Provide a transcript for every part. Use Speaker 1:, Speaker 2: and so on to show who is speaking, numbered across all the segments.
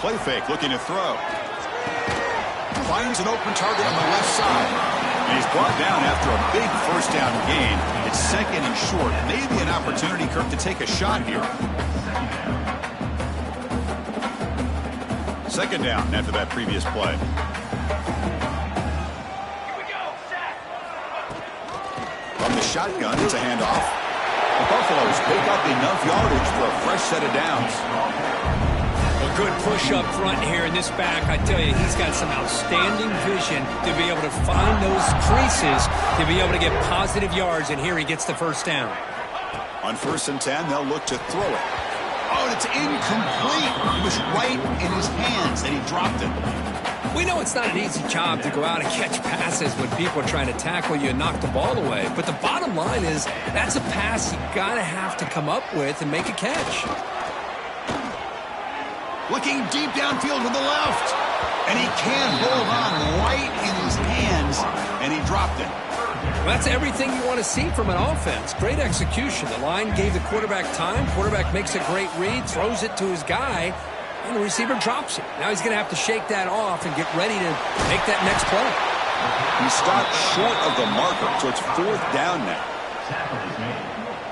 Speaker 1: play fake, looking to throw. Finds an open target on the left side. And he's brought down after a big first down gain. It's second and short. Maybe an opportunity, Kirk, to take a shot here. Second down after that previous play. From the shotgun, it's a handoff. The Buffaloes pick up enough yardage for a fresh set of downs.
Speaker 2: A good push up front here in this back. I tell you, he's got some outstanding vision to be able to find those creases, to be able to get positive yards, and here he gets the first down.
Speaker 1: On 1st and 10, they'll look to throw it. Oh, it's incomplete. It was right in his hands, and he dropped it.
Speaker 2: We know it's not an easy job to go out and catch passes when people are trying to tackle you and knock the ball away. But the bottom line is that's a pass you got to have to come up with and make a catch.
Speaker 1: Looking deep downfield to the left. And he can't hold on right in his hands, and he dropped it.
Speaker 2: Well, that's everything you want to see from an offense. Great execution. The line gave the quarterback time. Quarterback makes a great read, throws it to his guy, and the receiver drops it. Now he's going to have to shake that off and get ready to make that next play.
Speaker 1: He stopped short of the marker, so it's 4th down now.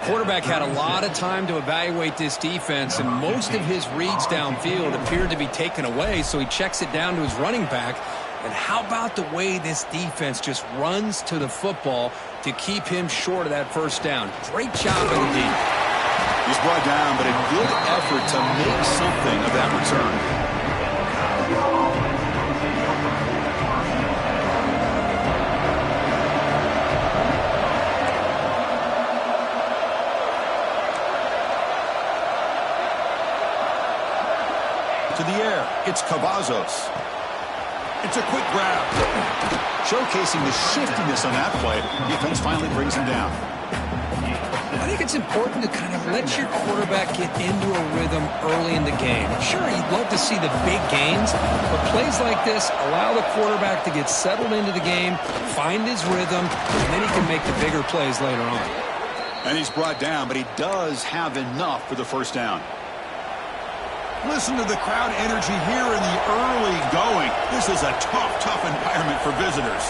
Speaker 2: Quarterback had a lot of time to evaluate this defense, and most of his reads downfield appeared to be taken away, so he checks it down to his running back. And how about the way this defense just runs to the football to keep him short of that first down? Great job of the D.
Speaker 1: He's brought down, but a good effort to make something of that return. To the air, it's Cavazos. It's a quick grab. Showcasing the shiftiness on that play. Defense finally brings him down.
Speaker 2: I think it's important to kind of let your quarterback get into a rhythm early in the game. Sure, you'd love to see the big gains, but plays like this allow the quarterback to get settled into the game, find his rhythm, and then he can make the bigger plays later on.
Speaker 1: And he's brought down, but he does have enough for the first down. Listen to the crowd energy here in the early going. This is a tough environment for visitors.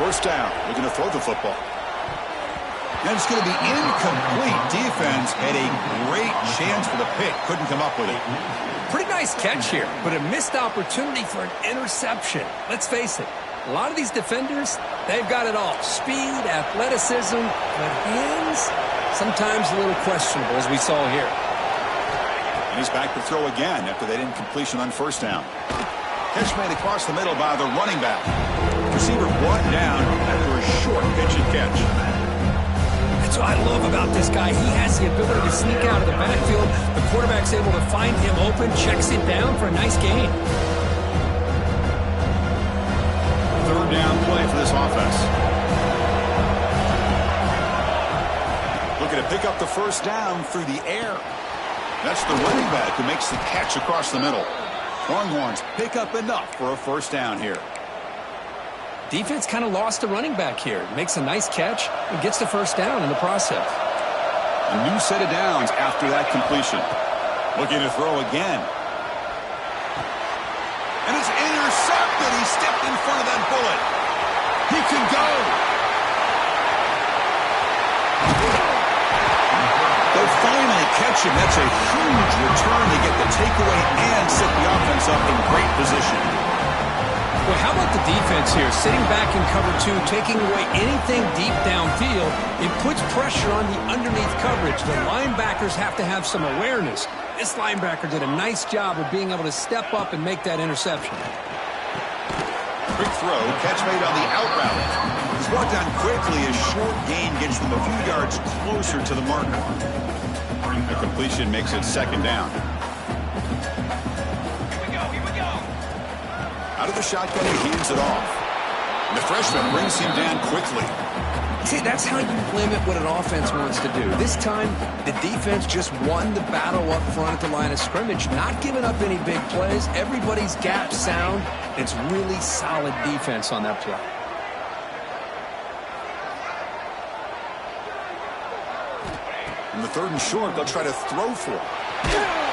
Speaker 1: First down, looking to throw the football. And it's going to be incomplete. Defense had a great chance for the pick. Couldn't come up with it.
Speaker 2: Pretty nice catch here, but a missed opportunity for an interception. Let's face it. A lot of these defenders, they've got it all. Speed, athleticism, but hands, sometimes a little questionable, as we saw here.
Speaker 1: And he's back to throw again after that incompletion on first down. Catch made across the middle by the running back. Receiver brought down after a short pitch and catch.
Speaker 2: That's what I love about this guy. He has the ability to sneak out of the backfield. The quarterback's able to find him open, checks it down for a nice gain.
Speaker 1: Third down play for this offense. Looking to pick up the first down through the air. That's the running back who makes the catch across the middle. Longhorns pick up enough for a first down here.
Speaker 2: Defense kind of lost the running back here. Makes a nice catch and gets the first down in the process.
Speaker 1: A new set of downs after that completion. Looking to throw again. And it's intercepted. He stepped in front of that bullet. He can go. They'll finally catch him. That's a huge return to get the takeaway and set the offense up in great position.
Speaker 2: Well, how about the defense here? Sitting back in cover two, taking away anything deep downfield. It puts pressure on the underneath coverage. The linebackers have to have some awareness. This linebacker did a nice job of being able to step up and make that interception.
Speaker 1: Quick throw, catch made on the out route. He's brought down quickly. A short gain gets them a few yards closer to the marker. The completion makes it second down. Out of the shotgun, he hands it off. And the freshman brings him down quickly.
Speaker 2: See, that's how you limit what an offense wants to do. This time, the defense just won the battle up front at the line of scrimmage, not giving up any big plays. Everybody's gap sound. It's really solid defense on that play.
Speaker 1: In the 3rd and short, they'll try to throw for it.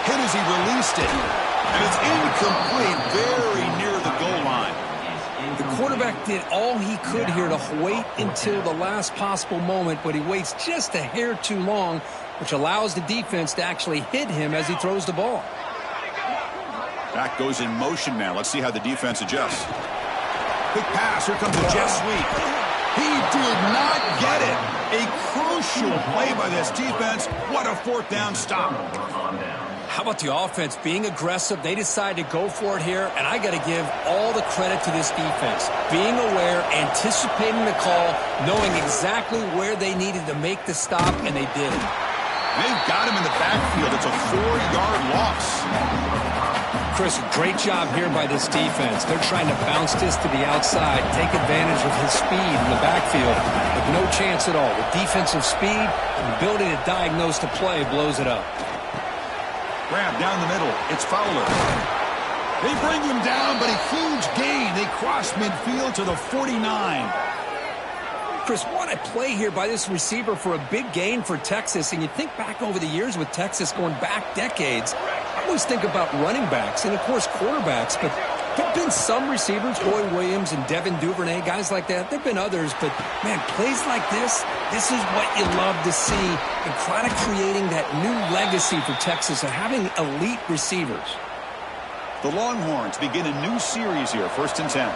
Speaker 1: Hit as he released it. And it's incomplete, very near the goal line.
Speaker 2: The quarterback did all he could here to wait until the last possible moment, but he waits just a hair too long, which allows the defense to actually hit him as he throws the ball.
Speaker 1: Back goes in motion now. Let's see how the defense adjusts. Quick pass. Here comes a jet sweep. He did not get it. A crucial play by this defense. What a 4th down stop.
Speaker 2: How about the offense being aggressive? They decided to go for it here, and I got to give all the credit to this defense. Being aware, anticipating the call, knowing exactly where they needed to make the stop, and they did.
Speaker 1: They've got him in the backfield. It's a 4-yard loss.
Speaker 2: Chris, great job here by this defense. They're trying to bounce this to the outside, take advantage of his speed in the backfield, with no chance at all. The defensive speed and ability to diagnose the play blows it up.
Speaker 1: Grab down the middle. It's Fowler. They bring him down, but a huge gain. They cross midfield to the 49.
Speaker 2: Chris, what a play here by this receiver for a big gain for Texas. And you think back over the years with Texas going back decades, I always think about running backs and, of course, quarterbacks. But there have been some receivers, Roy Williams and Devin Duvernay, guys like that. There have been others. But, man, plays like this is what you love to see and kind of creating that new legacy for Texas of having elite receivers.
Speaker 1: The Longhorns begin a new series here, 1st and 10.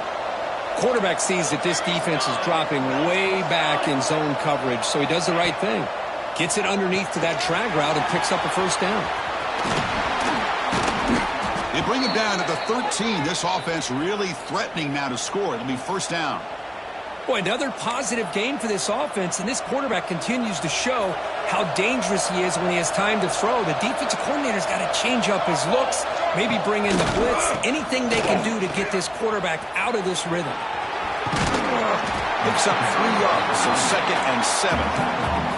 Speaker 2: Quarterback sees that this defense is dropping way back in zone coverage, so he does the right thing. Gets it underneath to that drag route and picks up a 1st down.
Speaker 1: They bring him down at the 13. This offense really threatening now to score. It'll be 1st down.
Speaker 2: Boy, another positive gain for this offense, and this quarterback continues to show how dangerous he is when he has time to throw. The defensive coordinator's got to change up his looks, maybe bring in the blitz, anything they can do to get this quarterback out of this rhythm.
Speaker 1: Picks up 3 yards, so 2nd and 7.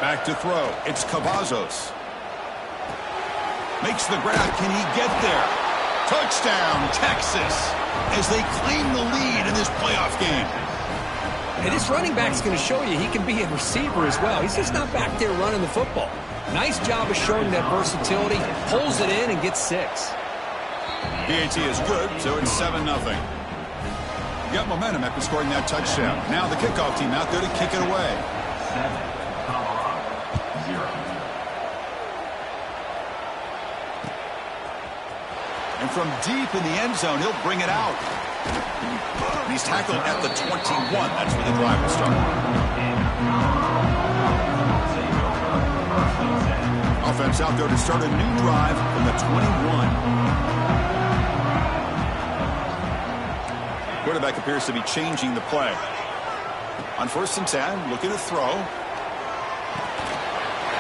Speaker 1: Back to throw. It's Cavazos. Makes the grab. Can he get there? Touchdown, Texas, as they claim the lead in this playoff game.
Speaker 2: And this running back's going to show you he can be a receiver as well. He's just not back there running the football. Nice job of showing that versatility. Pulls it in and gets 6.
Speaker 1: PAT is good, so it's 7-0. Got momentum after scoring that touchdown. Now the kickoff team out there to kick it away. And from deep in the end zone, he'll bring it out. He's tackled at the 21. That's where the drive will start. Offense out there to start a new drive from the 21. Quarterback appears to be changing the play. On 1st and 10, looking to throw.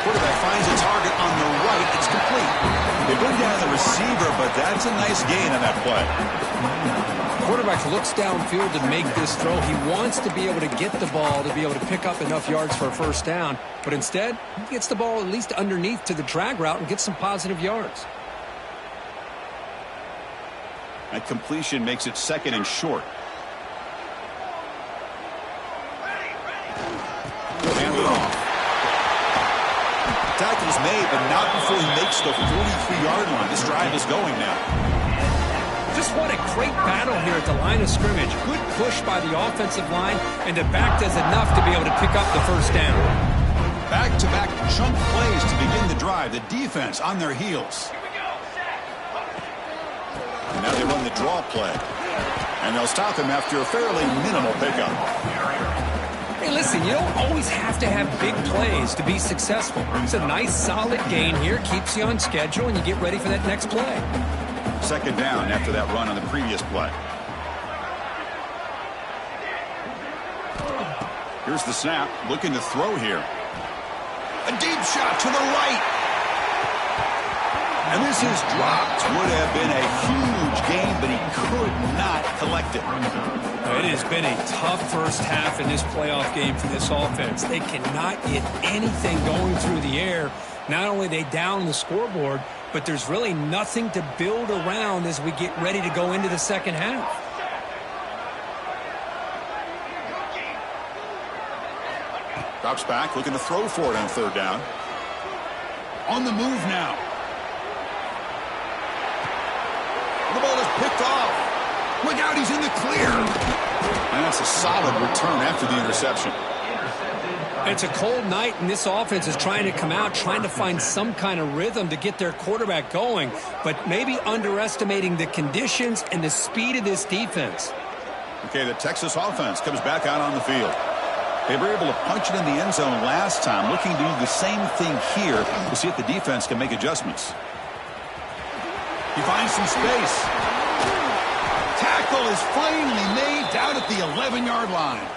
Speaker 1: Quarterback finds a target on the right. It's complete. They bring down the receiver, but that's a nice gain on that play.
Speaker 2: Quarterback looks downfield to make this throw. He wants to be able to get the ball to be able to pick up enough yards for a 1st down. But instead, he gets the ball at least underneath to the drag route and gets some positive yards.
Speaker 1: That completion makes it 2nd and short. Hand it off. Tackle's made, but not before he makes the 43-yard line. This drive is going now.
Speaker 2: Just what a great battle here at the line of scrimmage. Good push by the offensive line, and the back does enough to be able to pick up the 1st down.
Speaker 1: Back-to-back chunk plays to begin the drive. The defense on their heels. And now they run the draw play. And they'll stop him after a fairly minimal pickup.
Speaker 2: Hey, listen, you don't always have to have big plays to be successful. It's a nice, solid gain here. Keeps you on schedule, and you get ready for that next play.
Speaker 1: 2nd down after that run on the previous play. Here's the snap. Looking to throw here. A deep shot to the right. And This is dropped. Would have been a huge game, but he could not collect it.
Speaker 2: It has been a tough first half in this playoff game for this offense. They cannot get anything going through the air. Not only are they down the scoreboard, but there's really nothing to build around as we get ready to go into the second half.
Speaker 1: Drops back, looking to throw for it on third down. On the move now. The ball is picked off. Look out, he's in the clear. And that's a solid return after the interception.
Speaker 2: It's a cold night, and this offense is trying to come out, trying to find some kind of rhythm to get their quarterback going, but maybe underestimating the conditions and the speed of this defense.
Speaker 1: Okay, the Texas offense comes back out on the field. They were able to punch it in the end zone last time, looking to do the same thing here to see if the defense can make adjustments. He finds some space. Tackle is finally made down at the 11-yard line.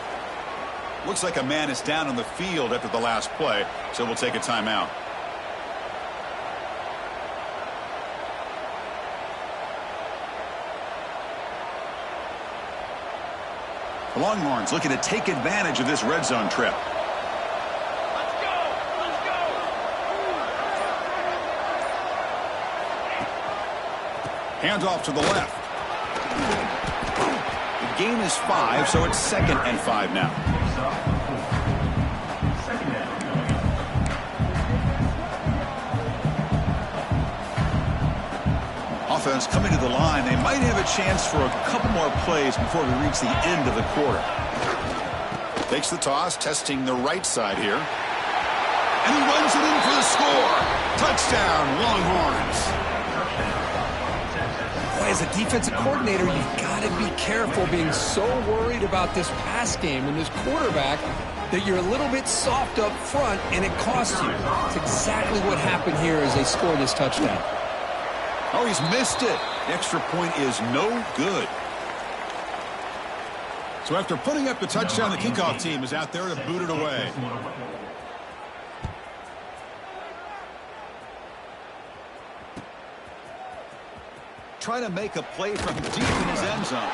Speaker 1: Looks like a man is down on the field after the last play, so we'll take a timeout. The Longhorns looking to take advantage of this red zone trip. Hands off to the left. The gain is 5, so it's 2nd and 5 now. Offense coming to the line. They might have a chance for a couple more plays before we reach the end of the quarter. Takes the toss, testing the right side here. And he runs it in for the score. Touchdown, Longhorns.
Speaker 2: Boy, as a defensive coordinator, you've got to be careful being so worried about this pass game and this quarterback that you're a little bit soft up front and it costs you. It's exactly what happened here as they score this touchdown.
Speaker 1: Oh, he's missed it. The extra point is no good. So after putting up the touchdown, the kickoff team is out there to boot it away. Trying to make a play from deep in his end zone.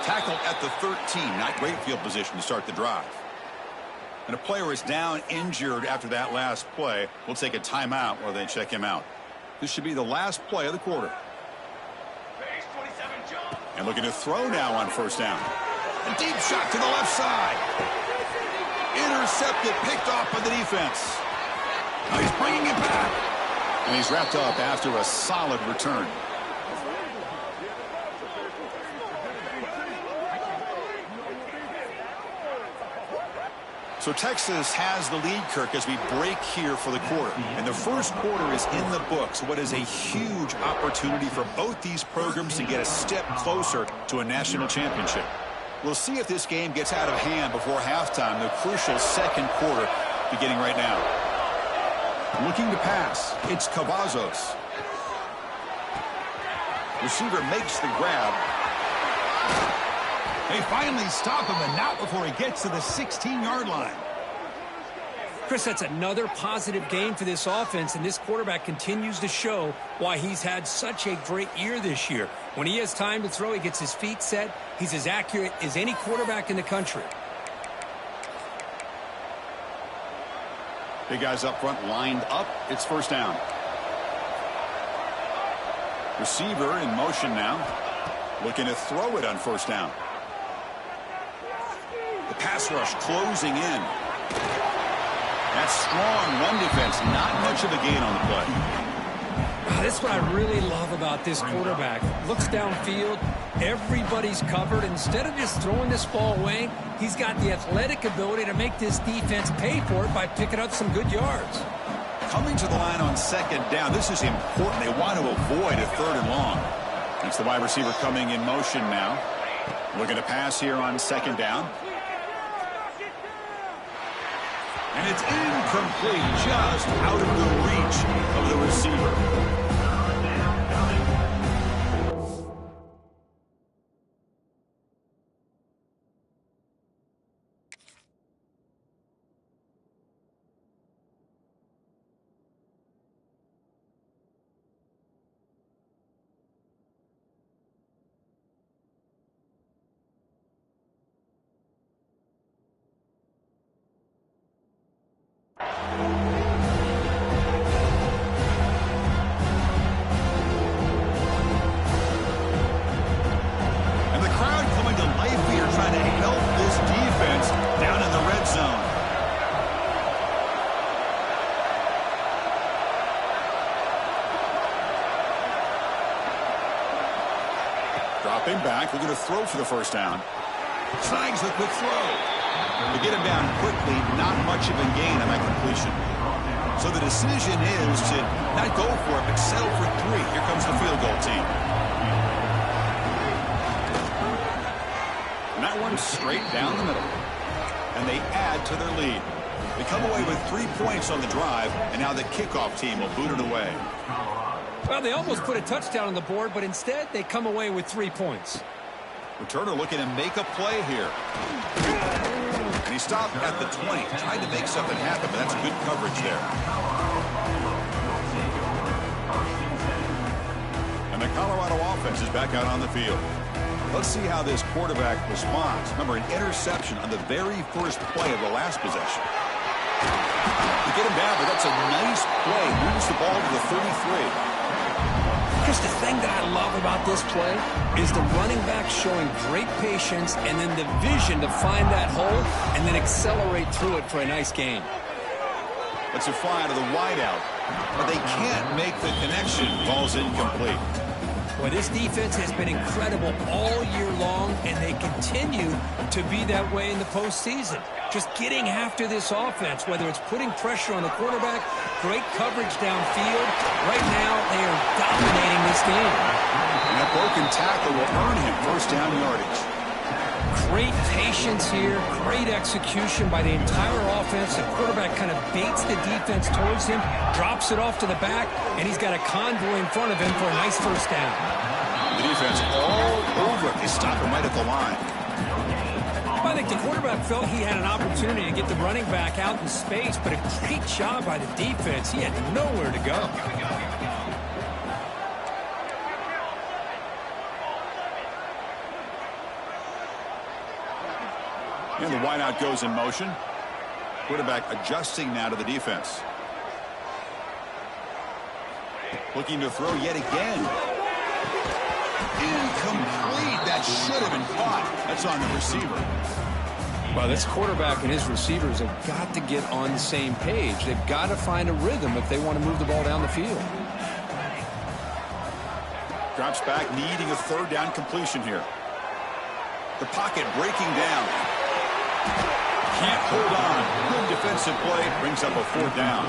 Speaker 1: Tackled at the 13. Not great field position to start the drive. And a player is down injured after that last play. We'll take a timeout while they check him out. This should be the last play of the quarter. And looking to throw now on first down. A deep shot to the left side. Intercepted, picked off by the defense. Now he's bringing it back. And he's wrapped up after a solid return. So Texas has the lead, Kirk, as we break here for the quarter. And the first quarter is in the books. What is a huge opportunity for both these programs to get a step closer to a national championship. We'll see if this game gets out of hand before halftime, the crucial second quarter beginning right now. Looking to pass, it's Cavazos. Receiver makes the grab. They finally stop him, and not before he gets to the 16-yard line.
Speaker 2: Chris, that's another positive game for this offense, and this quarterback continues to show why he's had such a great year this year. When he has time to throw, he gets his feet set. He's as accurate as any quarterback in the country.
Speaker 1: Big guys up front lined up. It's first down. Receiver in motion now. Looking to throw it on first down. The pass rush closing in. That strong run defense, not much of a gain on the play.
Speaker 2: That's what I really love about this quarterback. Looks downfield, everybody's covered. Instead of just throwing this ball away, he's got the athletic ability to make this defense pay for it by picking up some good yards.
Speaker 1: Coming to the line on second down, this is important. They want to avoid a third and long. That's the wide receiver coming in motion now. Looking to pass here on second down. And it's incomplete, just out of the reach of the receiver. Dropping back, looking to throw for the first down. Snags the quick throw. To get him down quickly, not much of a gain on that completion. So the decision is to not go for it, but settle for 3. Here comes the field goal team. And that one straight down the middle. And they add to their lead. They come away with 3 points on the drive, and now the kickoff team will boot it away.
Speaker 2: Well, they almost put a touchdown on the board, but instead they come away with 3 points.
Speaker 1: Returner looking to make a play here. And he stopped at the 20. Tried to make something happen, but that's good coverage there. And the Colorado offense is back out on the field. Let's see how this quarterback responds. Remember, an interception on the very first play of the last possession. To get him down, but that's a nice play. Moves the ball to the 33.
Speaker 2: Just the thing that I love about this play is the running back showing great patience and then the vision to find that hole and then accelerate through it for a nice gain.
Speaker 1: That's a fly out of the wideout, but they can't make the connection. Ball's incomplete.
Speaker 2: Well, this defense has been incredible all year long, and they continue to be that way in the postseason. Just getting after this offense, whether it's putting pressure on the quarterback, great coverage downfield. Right now, they are dominating this game.
Speaker 1: And that broken tackle will earn him first down yardage.
Speaker 2: Great patience here, great execution by the entire offense. The quarterback kind of baits the defense towards him, drops it off to the back, and he's got a convoy in front of him for a nice first down.
Speaker 1: The defense all over it. They stop him right at the line.
Speaker 2: I think the quarterback felt he had an opportunity to get the running back out in space, but a great job by the defense. He had nowhere to go.
Speaker 1: And the wideout goes in motion. Quarterback adjusting now to the defense. Looking to throw yet again. Incomplete. That should have been caught. That's on the receiver.
Speaker 2: Well, this quarterback and his receivers have got to get on the same page. They've got to find a rhythm if they want to move the ball down the field.
Speaker 1: Drops back, needing a third down completion here. The pocket breaking down. Can't hold on. Good defensive play. Brings up a 4th down.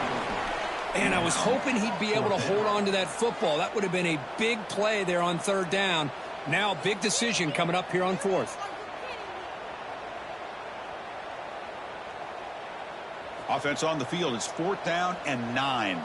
Speaker 2: And I was hoping he'd be able to hold on to that football. That would have been a big play there on 3rd down. Now, big decision coming up here on 4th.
Speaker 1: Offense on the field is 4th down and 9.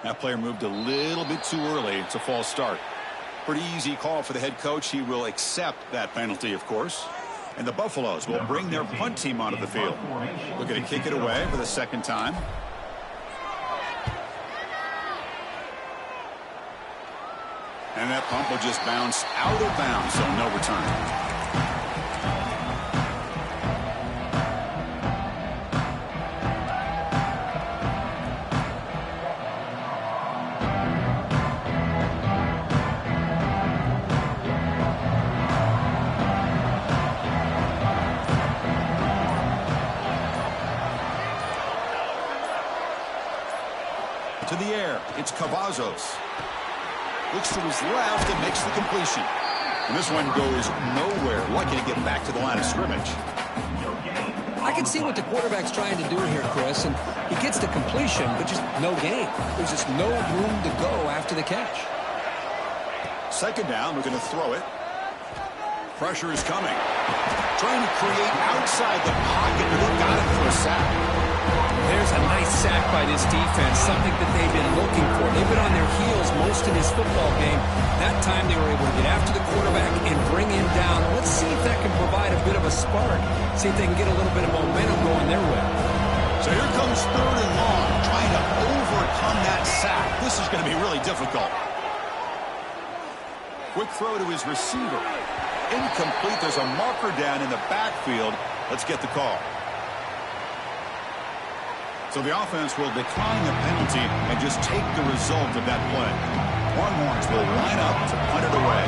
Speaker 1: That player moved a little bit too early. It's a false start. Pretty easy call for the head coach. He will accept that penalty, of course. And the Buffaloes will bring their punt team onto the field. Looking to kick it away for the 2nd time. And that punt will just bounce out of bounds, so no return. To the air, it's Cavazos. Looks to his left and makes the completion. And this one goes nowhere. Lucky to get back to the line of scrimmage.
Speaker 2: I can see what the quarterback's trying to do here, Chris, and he gets the completion, but just no gain. There's just no room to go after the catch.
Speaker 1: 2nd down, we're going to throw it. Pressure is coming. Trying to create outside the pocket, but they got it for a sack.
Speaker 2: There's a nice sack by this defense, something that they've been looking for. They've been on their heels most of this football game. That time they were able to get after the quarterback and bring him down. Let's see if that can provide a bit of a spark. See if they can get a little bit of momentum going their way.
Speaker 1: So here comes 3rd and long, trying to overcome that sack. This is going to be really difficult. Quick throw to his receiver. incomplete. There's a marker down in the backfield. Let's get the call. So the offense will decline the penalty and just take the result of that play. Longhorns will line up to punt it away.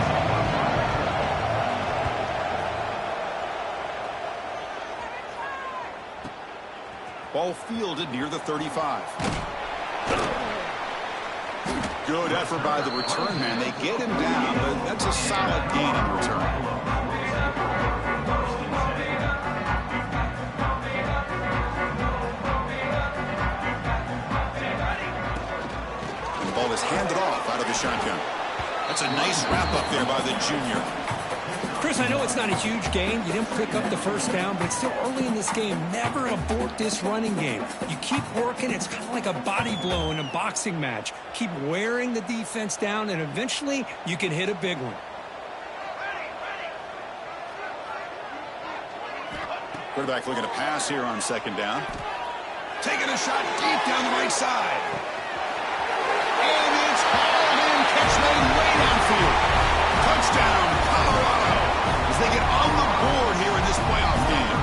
Speaker 1: Ball fielded near the 35. Good effort by the return man. They get him down, but that's a solid gain in return. Ball is handed off out of the shotgun. That's a nice wrap-up there by the junior.
Speaker 2: Chris, I know it's not a huge gain. You didn't pick up the first down, but it's still early in this game. Never abort this running game. You keep working. It's kind of like a body blow in a boxing match. Keep wearing the defense down, and eventually you can hit a big one.
Speaker 1: Quarterback looking to pass here on second down. Taking a shot deep down the right side. And it's hauled in, catch made way downfield. Touchdown, Colorado, as they get on the board here in this playoff game.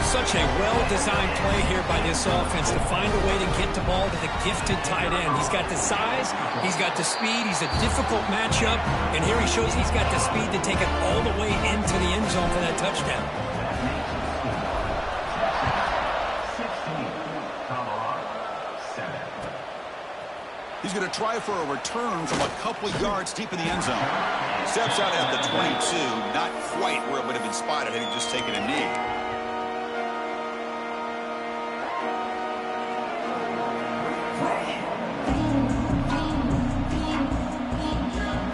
Speaker 2: Such a well-designed play here by this offense to find a way to get the ball to the gifted tight end. He's got the size, he's got the speed, he's a difficult matchup, and here he shows he's got the speed to take it all the way into the end zone for that touchdown.
Speaker 1: He's going to try for a return from a couple yards deep in the end zone. Steps out at the 22, not quite where it would have been spotted had he just taken a knee.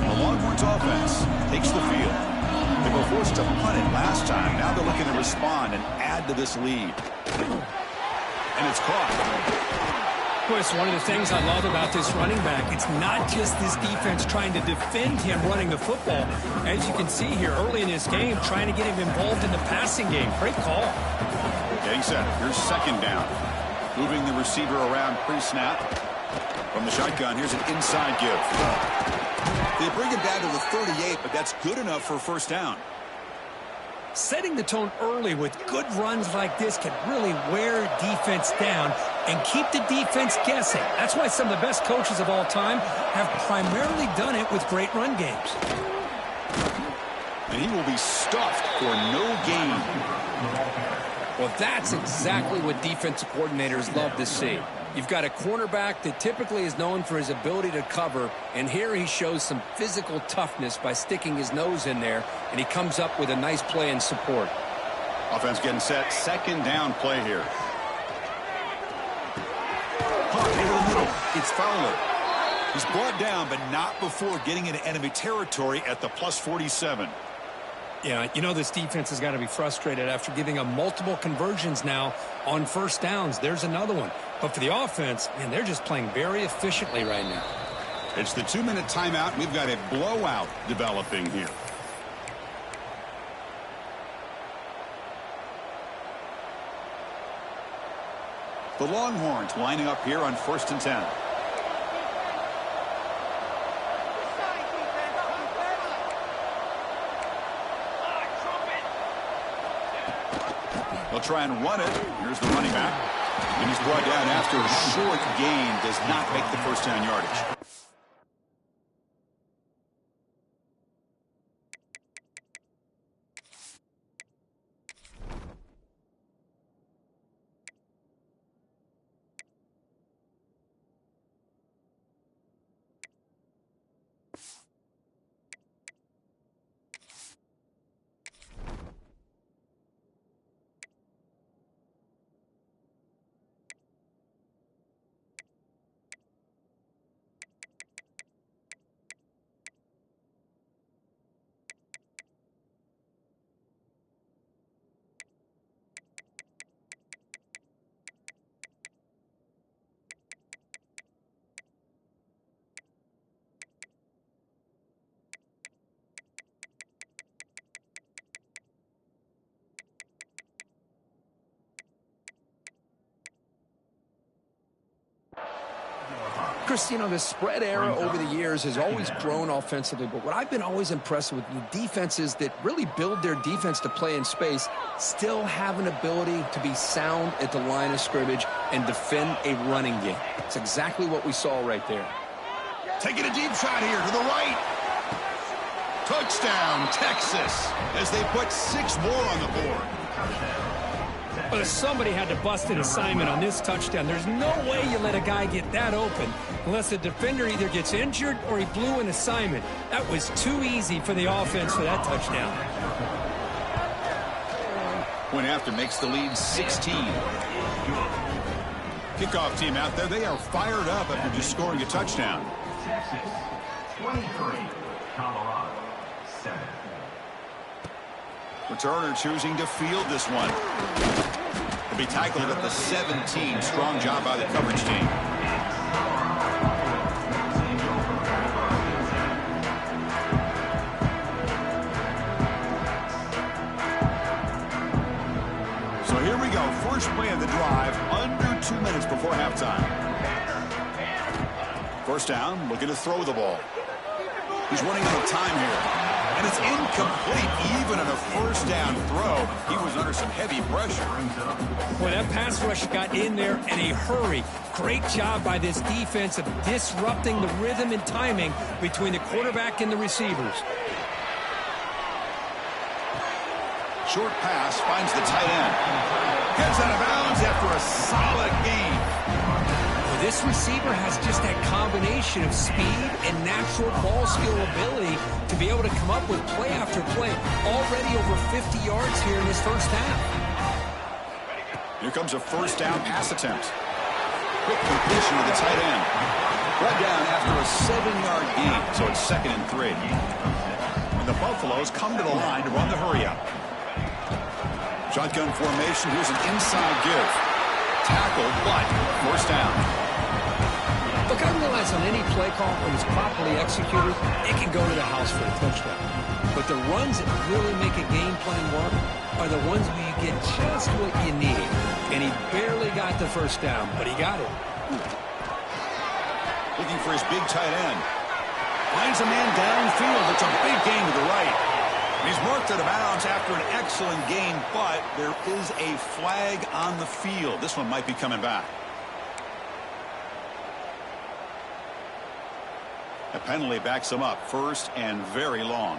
Speaker 1: The Longhorns offense takes the field. They were forced to punt it last time. Now they're looking to respond and add to this lead. And it's caught.
Speaker 2: Chris, one of the things I love about this running back, it's not just this defense trying to defend him running the football. As you can see here early in this game, trying to get him involved in the passing game. Great call.
Speaker 1: Getting set. Here's second down. Moving the receiver around pre-snap. From the shotgun, here's an inside give. They bring him down to the 38, but that's good enough for a first down.
Speaker 2: Setting the tone early with good runs like this can really wear defense down and keep the defense guessing. That's why some of the best coaches of all time have primarily done it with great run games.
Speaker 1: And he will be stuffed for no gain.
Speaker 2: Well, that's exactly what defensive coordinators love to see. You've got a cornerback that typically is known for his ability to cover, and here he shows some physical toughness by sticking his nose in there, and he comes up with a nice play in support.
Speaker 1: Offense getting set. Second down play here. Punt over the middle. It's Fowler. He's brought down, but not before getting into enemy territory at the plus 47.
Speaker 2: Yeah, you know this defense has got to be frustrated after giving up multiple conversions now on first downs. There's another one. But for the offense, man, they're just playing very efficiently right now.
Speaker 1: It's the 2-minute timeout. We've got a blowout developing here. The Longhorns lining up here on 1st and 10. They'll try and run it. Here's the running back. And he's brought down after a short gain. Does not make the first down yardage.
Speaker 2: Chris, you know, the spread era over the years has always grown offensively, but what I've been always impressed with the defenses that really build their defense to play in space still have an ability to be sound at the line of scrimmage and defend a running game. It's exactly what we saw right there.
Speaker 1: Taking a deep shot here to the right. Touchdown, Texas, as they put 6 more on the board.
Speaker 2: But somebody had to bust an assignment on this touchdown. There's no way you let a guy get that open unless the defender either gets injured or he blew an assignment. That was too easy for the offense for that touchdown.
Speaker 1: Point after makes the lead 16. Kickoff team out there, they are fired up after just scoring a touchdown.
Speaker 3: Texas 23, Colorado 7.
Speaker 1: Returner choosing to field this one. Will be tackled at the 17. Strong job by the coverage team. So here we go. First play of the drive, under 2 minutes before halftime. First down, looking to throw the ball. He's running out of time here. And it's incomplete, even on a first down throw. He was under some heavy pressure.
Speaker 2: Boy, that pass rush got in there in a hurry. Great job by this defense of disrupting the rhythm and timing between the quarterback and the receivers.
Speaker 1: Short pass finds the tight end. Gets out of bounds after a solid gain.
Speaker 2: This receiver has just that combination of speed and natural ball skill ability to be able to come up with play after play. Already over 50 yards here in this first half.
Speaker 1: Here comes a first down pass attempt. Quick completion to the tight end. Brought down after a 7-yard gain, so it's 2nd and 3. And the Buffaloes come to the line to run the hurry up. Shotgun formation, here's an inside give. Tackled, but first down.
Speaker 2: Look, I realize on any play call, when it's properly executed, it can go to the house for a touchdown. But the runs that really make a game plan work are the ones where you get just what you need. And he barely got the first down, but he got it.
Speaker 1: Looking for his big tight end. Finds a man downfield. It's a big gain to the right. He's marked out of bounds after an excellent gain, but there is a flag on the field. This one might be coming back. A penalty backs him up. First and very long.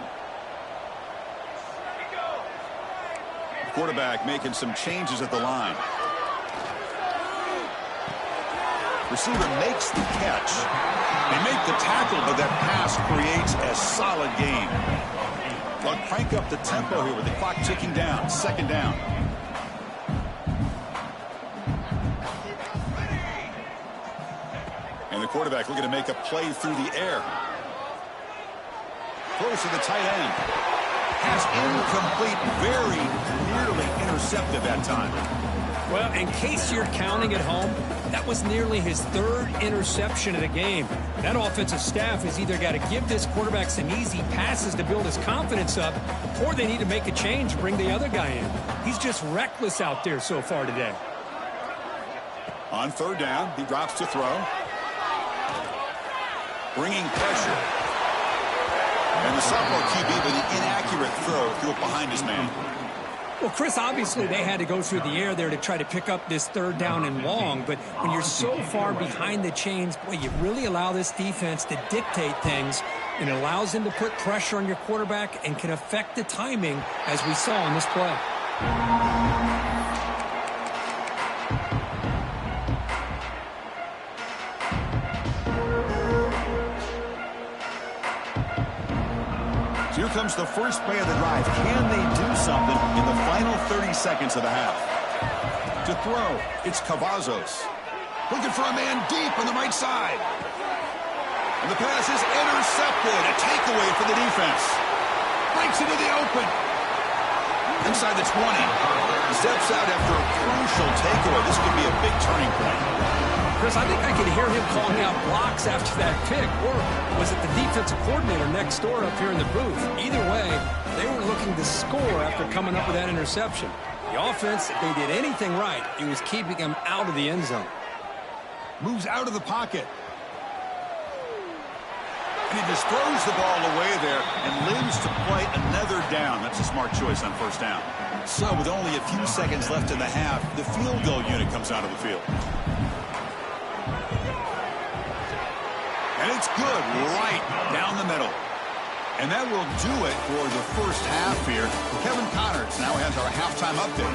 Speaker 1: The quarterback making some changes at the line. Receiver makes the catch. They make the tackle, but that pass creates a solid gain. They'll crank up the tempo here with the clock ticking down. 2nd down. And the quarterback looking to make a play through the air. Close to the tight end. Pass incomplete, very nearly intercepted that time.
Speaker 2: Well, in case you're counting at home, that was nearly his 3rd interception of the game. That offensive staff has either got to give this quarterback some easy passes to build his confidence up, or they need to make a change, bring the other guy in. He's just reckless out there so far today.
Speaker 1: On 3rd down, he drops to throw. Bringing pressure. And the sophomore QB with an inaccurate throw threw it behind his man.
Speaker 2: Well, Chris, obviously they had to go through the air there to try to pick up this 3rd down and long, but when you're so far behind the chains, boy, you really allow this defense to dictate things, and it allows them to put pressure on your quarterback and can affect the timing, as we saw in this play.
Speaker 1: Here comes the first play of the drive. Can they do something in the final 30 seconds of the half? To throw, it's Cavazos. Looking for a man deep on the right side. And the pass is intercepted. A takeaway for the defense. Breaks into the open. Inside the 20. Steps out after a crucial takeaway. This could be a big turning point.
Speaker 2: Chris, I think I could hear him calling out blocks after that pick. Or was it the defensive coordinator next door up here in the booth? Either way, they were looking to score after coming up with that interception. The offense, if they did anything right, it was keeping them out of the end zone.
Speaker 1: Moves out of the pocket. And he just throws the ball away there and lives to play another down. That's a smart choice on first down. So with only a few seconds left in the half, the field goal unit comes out of the field. And it's good right down the middle. And that will do it for the first half here. Kevin Connors now has our halftime update.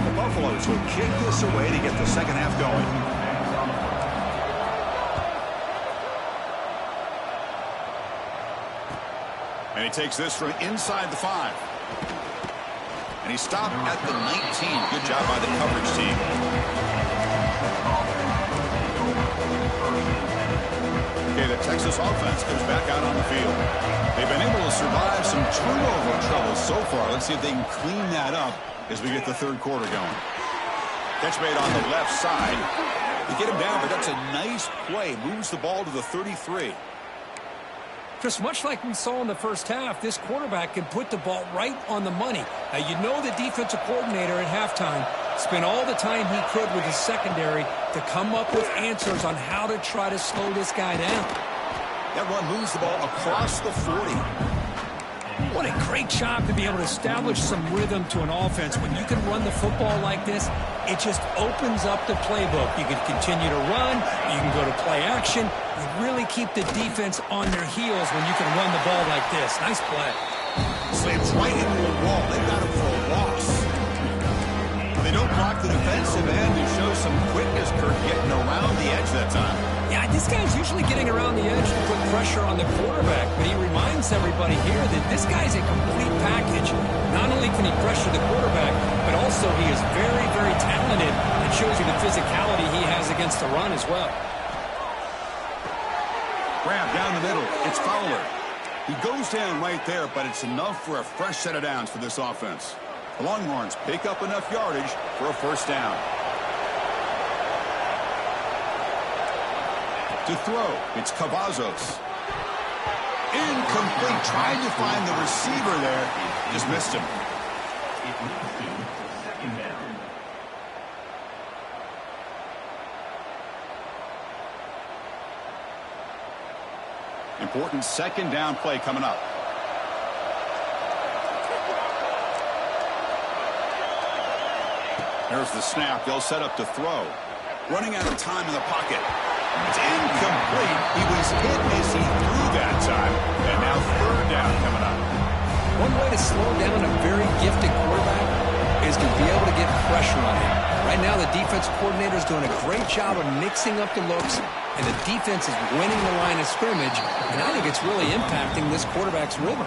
Speaker 1: The Buffaloes will kick this away to get the second half going. And he takes this from inside the 5. And he stopped at the 19. Good job by the coverage team. Okay, the Texas offense goes back out on the field. They've been able to survive some turnover trouble so far. Let's see if they can clean that up as we get the third quarter going. Catch made on the left side. They get him down, but that's a nice play. Moves the ball to the 33.
Speaker 2: Just much like we saw in the first half, this quarterback can put the ball right on the money. Now, you know the defensive coordinator at halftime spent all the time he could with his secondary to come up with answers on how to try to slow this guy down.
Speaker 1: That run moves the ball across the 40.
Speaker 2: What a great job to be able to establish some rhythm to an offense. When you can run the football like this, it just opens up the playbook. You can continue to run. You can go to play action. You really keep the defense on their heels when you can run the ball like this. Nice play.
Speaker 1: Slams right into a wall. They got him for a loss. They don't block the defensive end. They show some quickness, Kirk, getting around the edge that time.
Speaker 2: Yeah, this guy's usually getting around the edge to put pressure on the quarterback, but he reminds everybody here that this guy's a complete package. Not only can he pressure the quarterback, but also he is very, very talented and shows you the physicality he has against the run as well.
Speaker 1: Grab down the middle. It's Fowler. He goes down right there, but it's enough for a fresh set of downs for this offense. The Longhorns pick up enough yardage for a first down. To throw, it's Cavazos. Incomplete. Tried to find the receiver there. Just missed him.
Speaker 3: Second down.
Speaker 1: Important second down play coming up. There's the snap. They'll set up to throw. Running out of time in the pocket. It's incomplete. He was hit as he threw that time. And now third down coming up.
Speaker 2: One way to slow down a very gifted quarterback is to be able to get pressure on him. Right now, the defense coordinator is doing a great job of mixing up the looks, and the defense is winning the line of scrimmage, and I think it's really impacting this quarterback's rhythm.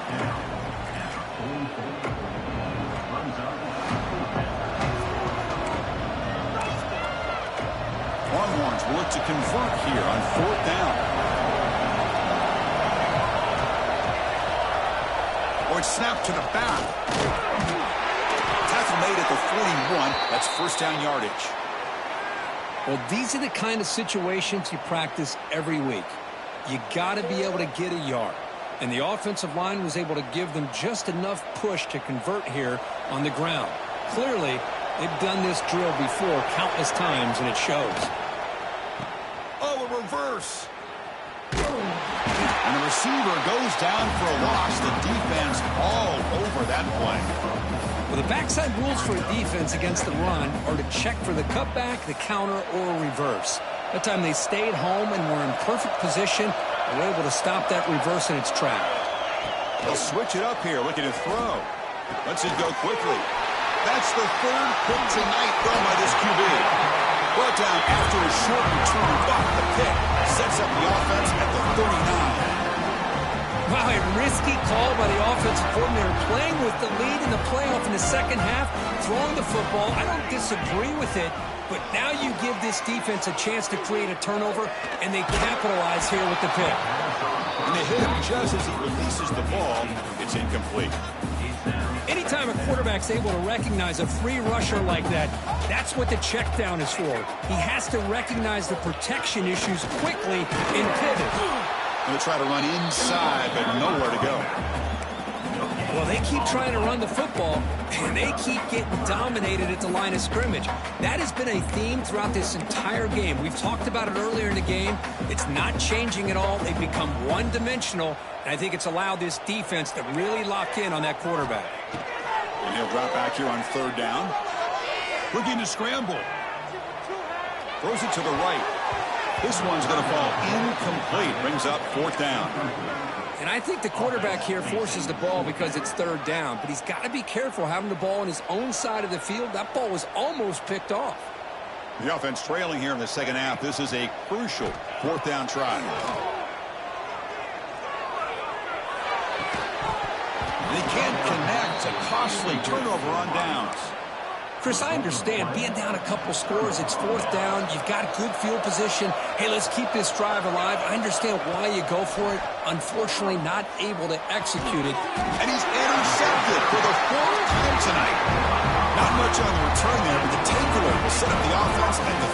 Speaker 1: Longhorns will look to convert here on fourth down. Or it's snapped to the back. Tackle made at the 41. That's first down yardage.
Speaker 2: Well, these are the kind of situations you practice every week. You got to be able to get a yard. And the offensive line was able to give them just enough push to convert here on the ground. Clearly, they've done this drill before countless times, and it shows.
Speaker 1: Oh, a reverse. And the receiver goes down for a loss. The defense all over that play.
Speaker 2: Well, the backside rules for a defense against the run are to check for the cutback, the counter, or a reverse. That time they stayed home and were in perfect position. They were able to stop that reverse in its track.
Speaker 1: They'll switch it up here, looking to throw. Lets it go quickly. That's the third pick tonight thrown by this QB. Brought down after a short return. But the pick sets up the offense at the 39.
Speaker 2: Wow, a risky call by the offensive coordinator, playing with the lead in the playoff in the second half, throwing the football. I don't disagree with it, but now you give this defense a chance to create a turnover, and they capitalize here with the pick.
Speaker 1: And they hit him just as he releases the ball. It's incomplete.
Speaker 2: Anytime a quarterback's able to recognize a free rusher like that, that's what the check down is for. He has to recognize the protection issues quickly and pivot.
Speaker 1: They'll try to run inside, but nowhere to go.
Speaker 2: Well, they keep trying to run the football, and they keep getting dominated at the line of scrimmage. That has been a theme throughout this entire game. We've talked about it earlier in the game. It's not changing at all. They've become one-dimensional, and I think it's allowed this defense to really lock in on that quarterback.
Speaker 1: And he'll drop back here on third down. Looking to scramble. Throws it to the right. This one's going to fall incomplete. Brings up fourth down.
Speaker 2: And I think the quarterback here forces the ball because it's third down. But he's got to be careful having the ball on his own side of the field. That ball was almost picked off.
Speaker 1: The offense trailing here in the second half. This is a crucial fourth down try. They can't connect. A costly turnover on downs.
Speaker 2: Chris, I understand being down a couple scores, it's fourth down, you've got a good field position. Hey, let's keep this drive alive. I understand why you go for it. Unfortunately, not able to execute it.
Speaker 1: And he's intercepted for the fourth time tonight. Not much on the return there, but the takeaway will set up the offense at the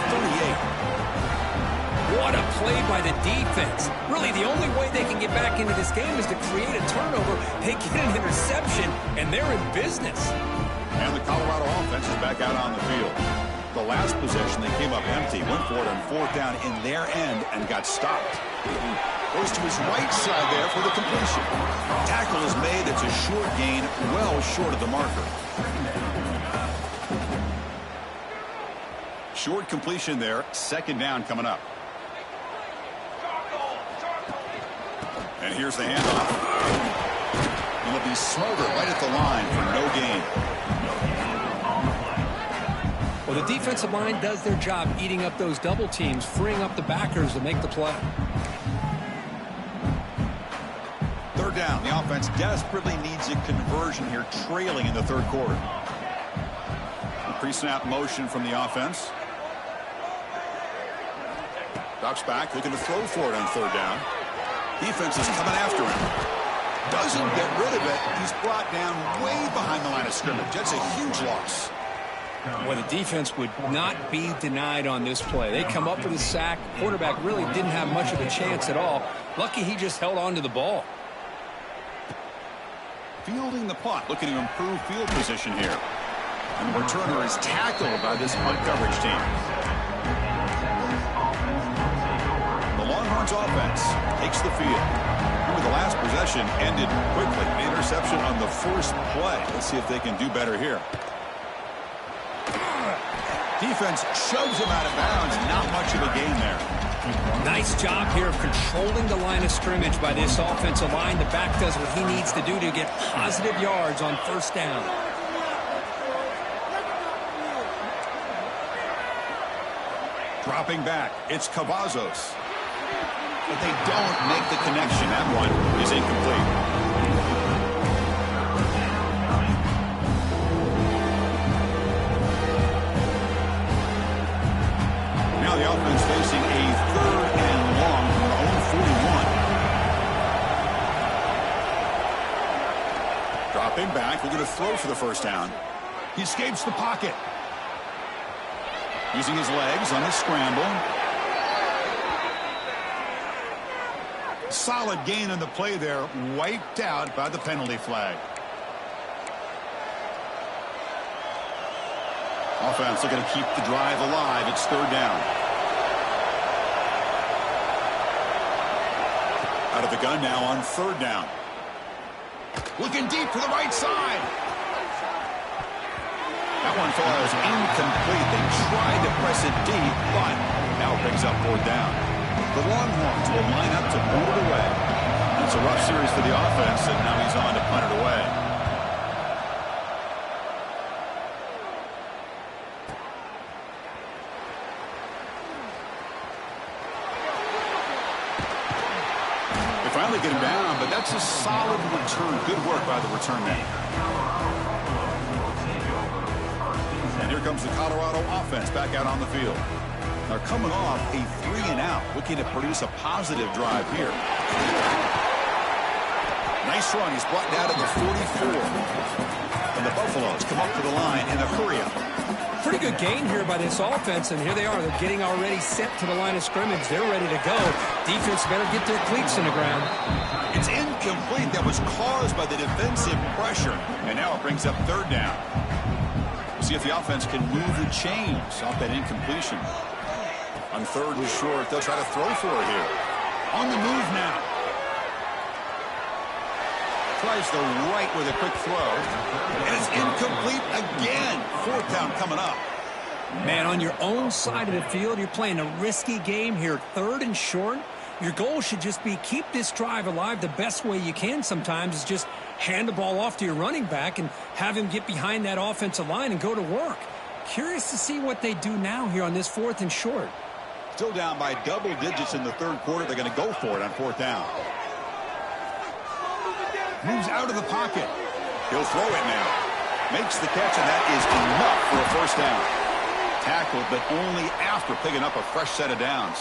Speaker 1: 38.
Speaker 2: What a play by the defense. Really, the only way they can get back into this game is to create a turnover. They get an interception, and they're in business.
Speaker 1: And the Colorado offense is back out on the field. The last possession, they came up empty, went for it on fourth down in their end and got stopped. Goes to his right side there for the completion. Tackle is made. It's a short gain, well short of the marker. Short completion there. Second down coming up. And here's the handoff. And it'll be smothered right at the line for no gain.
Speaker 2: Well, the defensive line does their job eating up those double teams, freeing up the backers to make the play.
Speaker 1: Third down. The offense desperately needs a conversion here, trailing in the third quarter. Pre-snap motion from the offense. Drops back, looking to throw for it on third down. Defense is coming after him. Doesn't get rid of it. He's brought down way behind the line of scrimmage. That's a huge loss.
Speaker 2: Well, the defense would not be denied on this play. They come up with a sack. Quarterback really didn't have much of a chance at all. Lucky he just held on to the ball.
Speaker 1: Fielding the punt, looking to improve field position here. And the returner is tackled by this punt coverage team. The Longhorns offense takes the field. Remember, the last possession ended quickly. The interception on the first play. Let's see if they can do better here. Defense shoves him out of bounds. Not much of a gain there.
Speaker 2: Nice job here of controlling the line of scrimmage by this offensive line. The back does what he needs to do to get positive yards on first down.
Speaker 1: Dropping back, it's Cavazos. But they don't make the connection. That one is incomplete. The offense facing a third and long from their own 41. Dropping back. We're going to throw for the first down. He escapes the pocket. Using his legs on the scramble. Solid gain on the play there. Wiped out by the penalty flag. Offense looking to keep the drive alive. It's third down. Out of the gun now on third down. Looking deep to the right side. That one falls incomplete. They tried to press it deep, but now brings up fourth down. The Longhorns will line up to move it away. It's a rough series for the offense, and now he's on to punt it away. Finally get him down, but that's a solid return. Good work by the return man. And here comes the Colorado offense back out on the field. They're coming off a 3-and-out, looking to produce a positive drive here. Nice run. He's brought down to the 44. And the Buffaloes come up to the line in a hurry-up.
Speaker 2: Pretty good gain here by this offense, and here they are. They're getting already set to the line of scrimmage. They're ready to go. Defense better get their cleats in the ground.
Speaker 1: It's incomplete. incomplete. That was caused by the defensive pressure. And now it brings up third down. We'll see if the offense can move the chains off that incompletion. On third and short, they'll try to throw for it here. On the move now. Tries the right with a quick throw. And it's incomplete again. Fourth down coming up.
Speaker 2: Man, on your own side of the field, you're playing a risky game here. Third and short. Your goal should just be keep this drive alive. The best way you can sometimes is just hand the ball off to your running back and have him get behind that offensive line and go to work. Curious to see what they do now here on this fourth and short.
Speaker 1: Still down by double digits in the third quarter. They're going to go for it on fourth down. Moves out of the pocket. He'll throw it now. Makes the catch, and that is enough for a first down. Tackled, but only after picking up a fresh set of downs.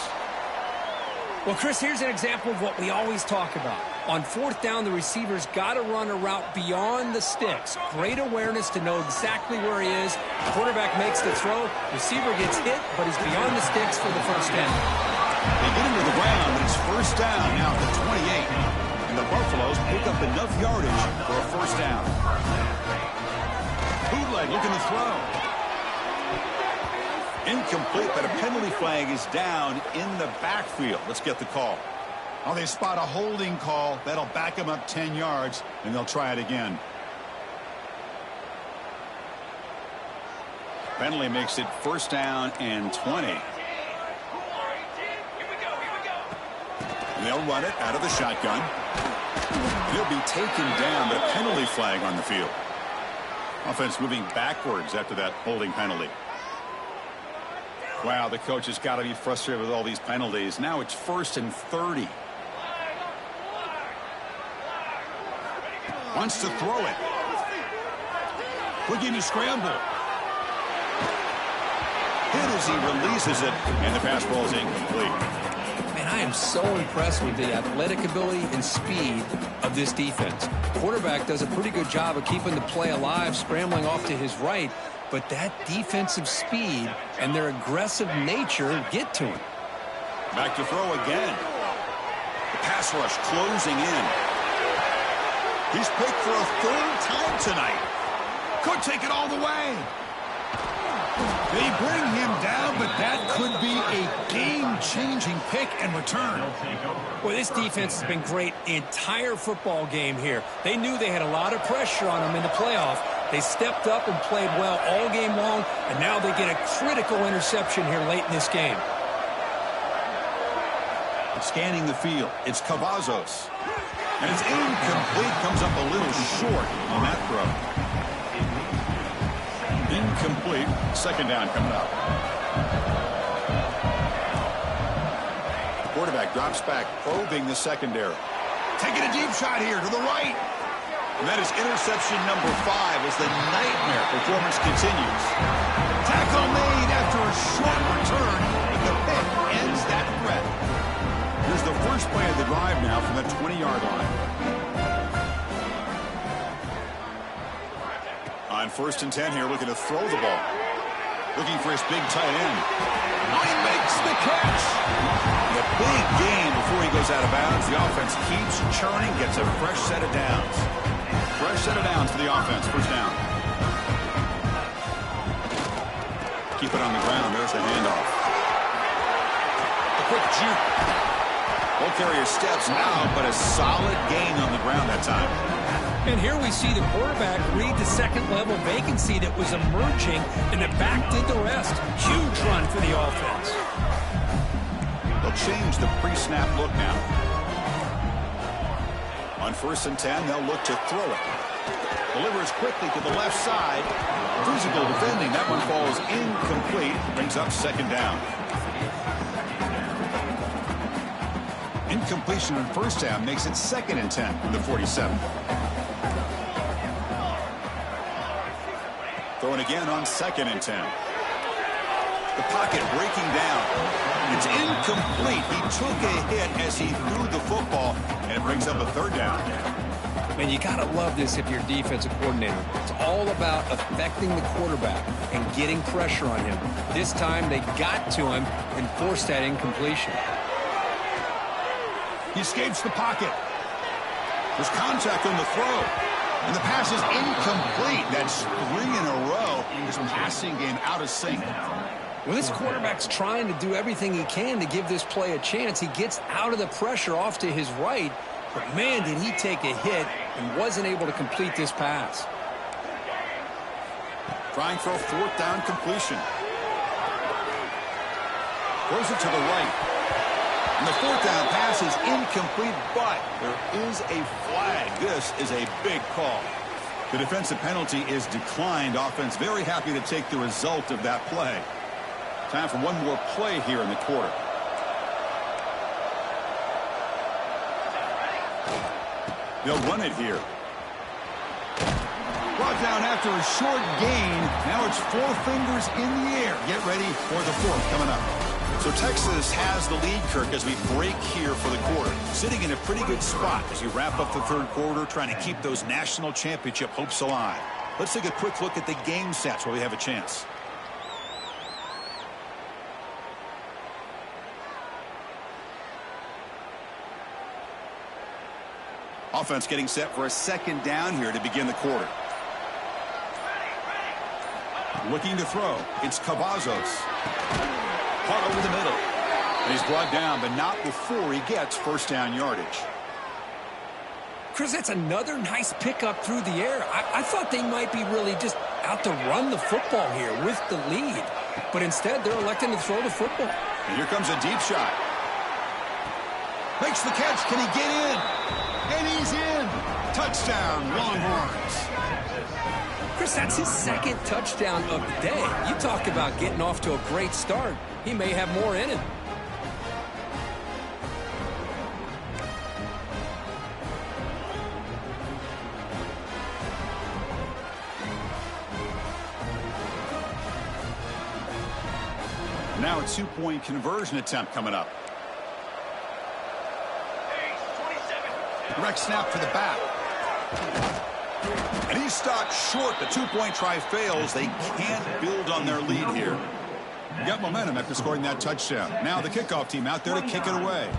Speaker 2: Well, Chris, here's an example of what we always talk about. On fourth down, the receiver's got to run a route beyond the sticks. Great awareness to know exactly where he is. Quarterback makes the throw. Receiver gets hit, but he's beyond the sticks for the first down.
Speaker 1: They get him to the ground, but it's first down now at the 28. And the Buffaloes pick up enough yardage for a first down. Bootleg looking to throw. Incomplete, but a penalty flag is down in the backfield. Let's get the call. Oh, they spot a holding call. That'll back them up 10 yards, and they'll try it again. Penalty makes it first down and 20. And they'll run it out of the shotgun. He'll be taken down, but a penalty flag on the field. Offense moving backwards after that holding penalty. Wow, the coach has got to be frustrated with all these penalties. Now it's first and 30. Wants to throw it. Looking to scramble. Hit as he releases it, and the pass ball is incomplete.
Speaker 2: Man, I am so impressed with the athletic ability and speed of this defense. Quarterback does a pretty good job of keeping the play alive, scrambling off to his right. But that defensive speed and their aggressive nature get to him.
Speaker 1: Back to throw again. The pass rush closing in. He's picked for a third time tonight. Could take it all the way. They bring him down, but that could be a game-changing pick and return.
Speaker 2: Well, this defense has been great the entire football game here. They knew they had a lot of pressure on them in the playoff. They stepped up and played well all game long, and now they get a critical interception here late in this game.
Speaker 1: Scanning the field, it's Cavazos. And it's incomplete, comes up a little short on that throw. Incomplete, second down coming up. The quarterback drops back, probing the secondary. Taking a deep shot here to the right. And that is interception number 5 as the nightmare performance continues. Tackle made after a short return, but the pick ends that threat. Here's the first play of the drive now from the 20-yard line. On first and 10 here, looking to throw the ball. Looking for his big tight end. Oh, he makes the catch. And a big gain before he goes out of bounds. The offense keeps churning, gets a fresh set of downs. Fresh set of downs for the offense. First down. Keep it on the ground. There's the handoff. A quick juke. Ball carrier steps out, but a solid gain on the ground that time.
Speaker 2: And here we see the quarterback read the second-level vacancy that was emerging, and the back did the rest. Huge run for the offense.
Speaker 1: They'll change the pre-snap look now. On first and 10, they'll look to throw it. Delivers quickly to the left side. Physical defending. That one falls incomplete. Brings up second down. Incompletion on first down makes it second and 10 from the 47. Throwing again on second and 10. The pocket breaking down. It's incomplete. He took a hit as he threw the football, and it brings up a third down.
Speaker 2: Man, you got to love this if you're a defensive coordinator. It's all about affecting the quarterback and getting pressure on him. This time they got to him and forced that incompletion.
Speaker 1: He escapes the pocket. There's contact on the throw. And the pass is incomplete. That's 3 in a row. His passing game out of sync.
Speaker 2: Well, this quarterback's trying to do everything he can to give this play a chance. He gets out of the pressure off to his right. But, man, did he take a hit and wasn't able to complete this pass.
Speaker 1: Trying for a 4th down completion. Throws it to the right. And the 4th down pass is incomplete, but there is a flag. This is a big call. The defensive penalty is declined. Offense very happy to take the result of that play. Time for one more play here in the quarter. They'll run it here. Brought down after a short gain. Now it's 4 fingers in the air. Get ready for the 4th coming up. So Texas has the lead, Kirk, as we break here for the quarter. Sitting in a pretty good spot as you wrap up the 3rd quarter, trying to keep those national championship hopes alive. Let's take a quick look at the game stats where we have a chance. Offense getting set for a 2nd down here to begin the quarter. Looking to throw. It's Cavazos. Caught over the middle. And he's brought down, but not before he gets 1st down yardage.
Speaker 2: Chris, that's another nice pickup through the air. I thought they might be really just out to run the football here with the lead. But instead, they're electing to throw the football.
Speaker 1: And here comes a deep shot. Makes the catch. Can he get in? And he's in. Touchdown, Longhorns.
Speaker 2: Chris, that's his 2nd touchdown of the day. You talk about getting off to a great start. He may have more in him.
Speaker 1: Now a 2-point conversion attempt coming up. Direct snap to the back. And he's stopped short. The 2-point try fails. They can't build on their lead here. Got momentum after scoring that touchdown. Now the kickoff team out there to kick it away.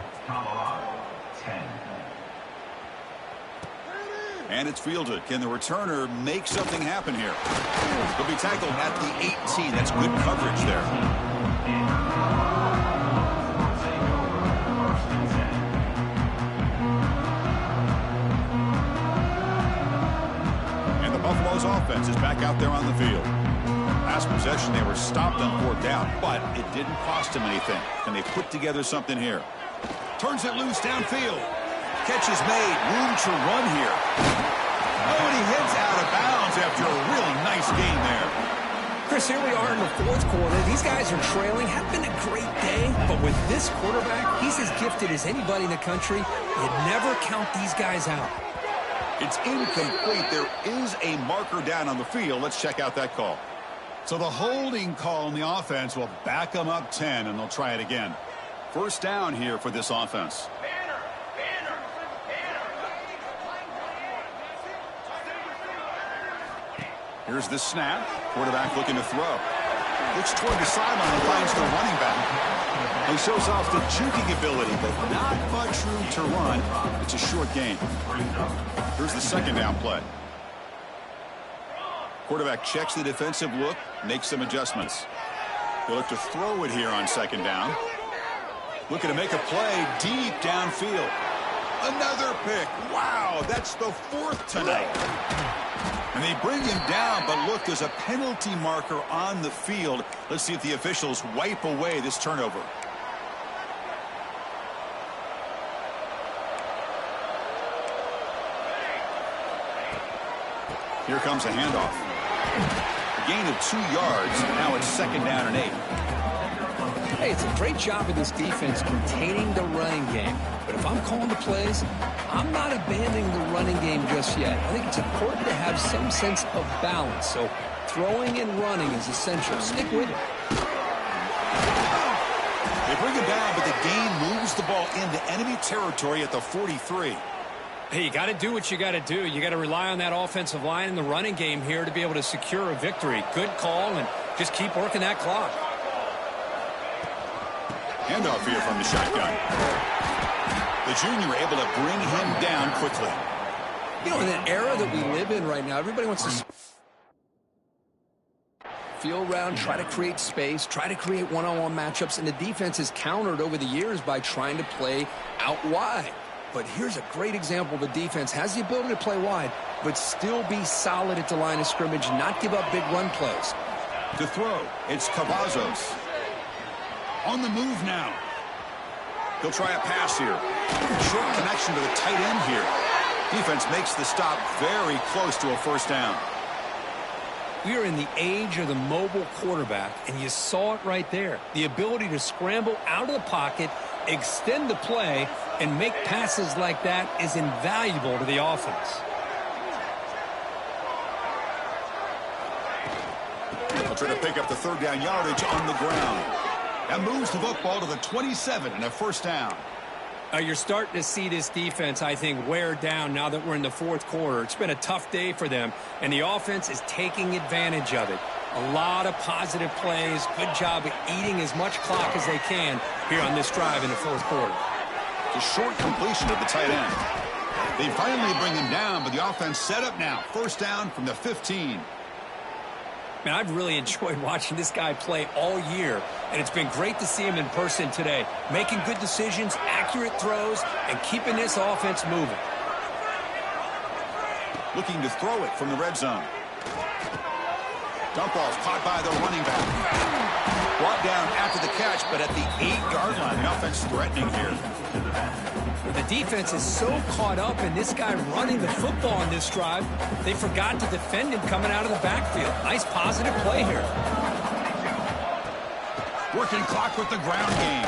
Speaker 1: And it's fielded. Can the returner make something happen here? He'll be tackled at the 18. That's good coverage there. Buffalo's offense is back out there on the field. Last possession, they were stopped on 4th down, but it didn't cost them anything. And they put together something here. Turns it loose downfield. Catch is made. Room to run here. Oh, and he heads out of bounds after a really nice gain there.
Speaker 2: Chris, here we are in the 4th quarter. These guys are trailing. Have been a great day, but with this quarterback, he's as gifted as anybody in the country. You never count these guys out.
Speaker 1: It's incomplete. There is a marker down on the field. Let's check out that call. So the holding call on the offense will back them up 10, and they'll try it again. 1st down here for this offense. Here's the snap. Quarterback looking to throw. Looks toward the sideline and finds the running back. He shows off the juking ability, but not much room to run. It's a short gain. Here's the 2nd down play. Quarterback checks the defensive look, makes some adjustments. He'll look to throw it here on 2nd down. Looking to make a play deep downfield. Another pick. Wow, that's the 4th tonight. And they bring him down, but look, there's a penalty marker on the field. Let's see if the officials wipe away this turnover. Here comes a handoff. A gain of 2 yards. Now it's 2nd down and 8.
Speaker 2: Hey, it's a great job of this defense containing the running game. But if I'm calling the plays, I'm not abandoning the running game just yet. I think it's important to have some sense of balance. So throwing and running is essential. Stick with it.
Speaker 1: They bring him down, but the game moves the ball into enemy territory at the 43.
Speaker 2: Hey, you got to do what you got to do. You got to rely on that offensive line in the running game here to be able to secure a victory. Good call, and just keep working that clock.
Speaker 1: Handoff here from the shotgun. The junior able to bring him down quickly.
Speaker 2: You know, in the era that we live in right now, everybody wants to feel around, try to create space, try to create one-on-one matchups, and the defense has countered over the years by trying to play out wide. But here's a great example. The defense has the ability to play wide, but still be solid at the line of scrimmage, not give up big run plays.
Speaker 1: To throw, it's Cavazos. On the move now. He'll try a pass here. Short connection to the tight end here. Defense makes the stop very close to a first down.
Speaker 2: We are in the age of the mobile quarterback, and you saw it right there. The ability to scramble out of the pocket, extend the play, and make passes like that is invaluable to the offense.
Speaker 1: They'll try to pick up the third down yardage on the ground. That moves the football to the 27 and a first down.
Speaker 2: You're starting to see this defense, I think, wear down now that we're in the fourth quarter. It's been a tough day for them, and the offense is taking advantage of it. A lot of positive plays. Good job of eating as much clock as they can here on this drive in the fourth quarter.
Speaker 1: The short completion of the tight end. They finally bring him down, but the offense set up now. First down from the 15.
Speaker 2: Man, I've really enjoyed watching this guy play all year, and it's been great to see him in person today, making good decisions, accurate throws, and keeping this offense moving.
Speaker 1: Looking to throw it from the red zone. Dump off caught by the running back. Brought down after the catch, but at the 8-yard line. The offense threatening here.
Speaker 2: The defense is so caught up in this guy running the football on this drive, they forgot to defend him coming out of the backfield. Nice positive play here.
Speaker 1: Working clock with the ground game.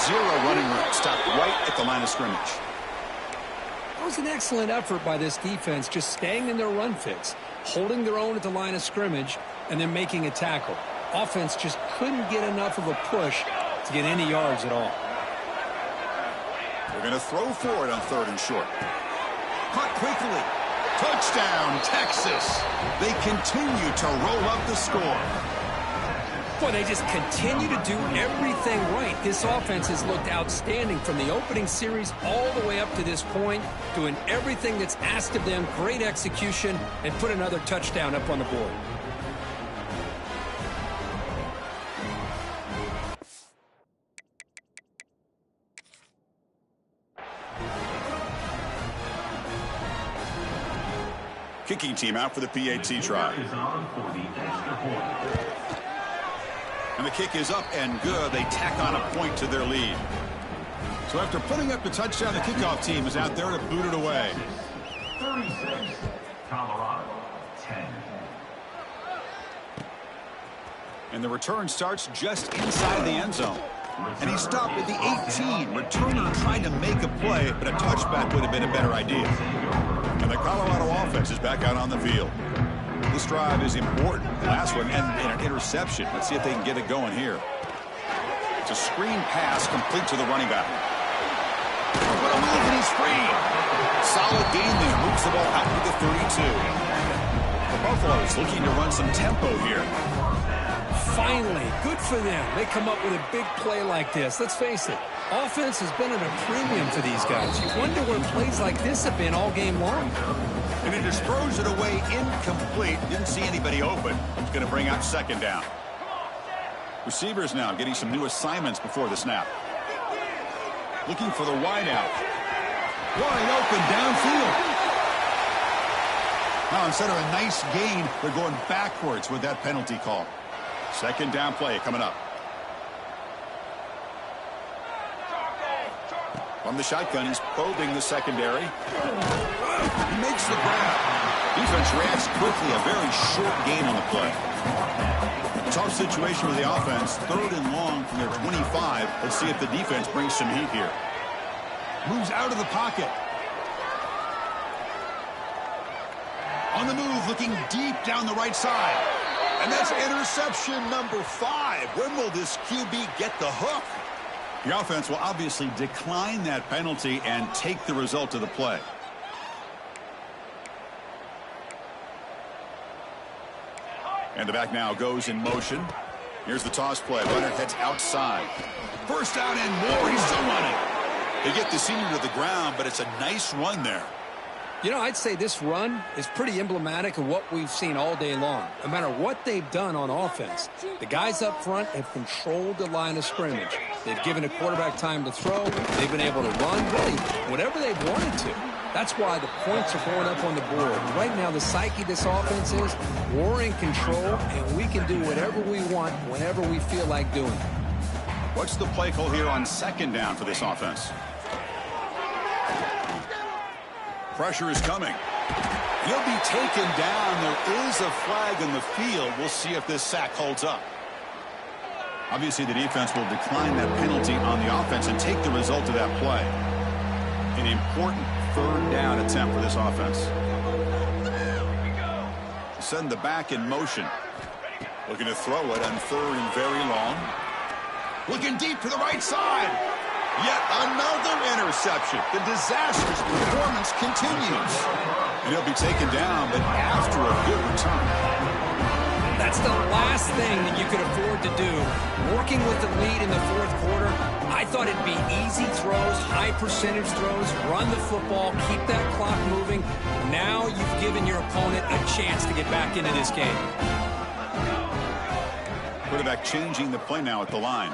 Speaker 1: Zero running room. Stopped right at the line of scrimmage.
Speaker 2: That was an excellent effort by this defense, just staying in their run fits, holding their own at the line of scrimmage, and then making a tackle. Offense just couldn't get enough of a push to get any yards at all.
Speaker 1: They're going to throw for it on third and short. Caught quickly. Touchdown, Texas. They continue to roll up the score.
Speaker 2: Boy, they just continue to do everything right. This offense has looked outstanding from the opening series all the way up to this point, doing everything that's asked of them, great execution, and put another touchdown up on the board.
Speaker 1: Kicking team out for the PAT try. And the kick is up and good. They tack on a point to their lead. So after putting up the touchdown, the kickoff team is out there to boot it away.
Speaker 3: 36, Colorado, 10.
Speaker 1: And the return starts just inside the end zone. And he stopped at the 18. Returner trying to make a play, but a touchback would have been a better idea. And the Colorado offense is back out on the field. This drive is important. The last one ended in an interception. Let's see if they can get it going here. It's a screen pass complete to the running back. What a move, and he's free. Solid gain there. Moves the ball out to the 32. The Buffaloes looking to run some tempo here.
Speaker 2: Finally, good for them. They come up with a big play like this. Let's face it, offense has been at a premium for these guys. You wonder where plays like this have been all game long.
Speaker 1: And he just throws it away incomplete. Didn't see anybody open. It's going to bring out second down. Receivers now getting some new assignments before the snap. Looking for the wide out. Wide open downfield. Now instead of a nice gain, they're going backwards with that penalty call. Second down play coming up. From the shotgun, he's probing the secondary. He makes the grab. Defense reacts quickly. A very short gain on the play. Tough situation with the offense. Third and long from their 25. Let's see if the defense brings some heat here. Moves out of the pocket. On the move, looking deep down the right side. And that's interception number 5. When will this QB get the hook? The offense will obviously decline that penalty and take the result of the play. And the back now goes in motion. Here's the toss play. Runner heads outside. First down and more. He's still running. They get the senior to the ground, but it's a nice run there.
Speaker 2: You know, I'd say this run is pretty emblematic of what we've seen all day long. No matter what they've done on offense, the guys up front have controlled the line of scrimmage. They've given a quarterback time to throw. They've been able to run, really, whatever they've wanted to. That's why the points are going up on the board. Right now, the psyche of this offense is we're in control, and we can do whatever we want whenever we feel like doing it.
Speaker 1: What's the play call here on second down for this offense? Pressure is coming. He'll be taken down. There is a flag in the field. We'll see if this sack holds up. Obviously, the defense will decline that penalty on the offense and take the result of that play. An important third down attempt for this offense. Send the back in motion. Looking to throw it on third and very long. Looking deep to the right side. Yet another interception. The disastrous performance continues. And he'll be taken down, but after a good return.
Speaker 2: That's the last thing that you could afford to do. Working with the lead in the fourth quarter, I thought it'd be easy throws, high percentage throws, run the football, keep that clock moving. Now you've given your opponent a chance to get back into this game.
Speaker 1: Quarterback changing the play now at the line.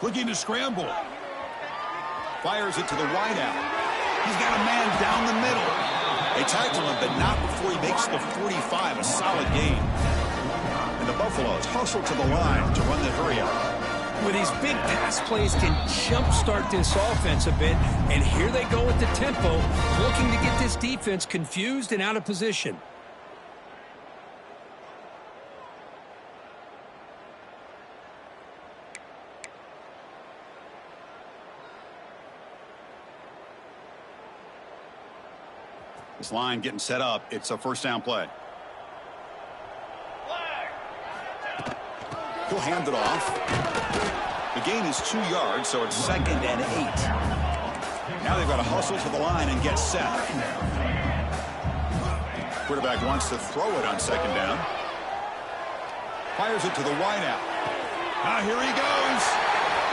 Speaker 1: Looking to scramble. Fires it to the wideout. He's got a man down the middle. They tackle him, but not before he makes the 45. A solid gain. And the Buffaloes hustle to the line to run the hurry up.
Speaker 2: With these big pass plays can jumpstart this offense a bit. And here they go with the tempo, looking to get this defense confused and out of position.
Speaker 1: This line getting set up. It's a first down play. He'll hand it off. The gain is 2 yards, so it's 2nd and 8. Now they've got to hustle to the line and get set. Quarterback wants to throw it on 2nd down. Fires it to the wideout. Now here he goes.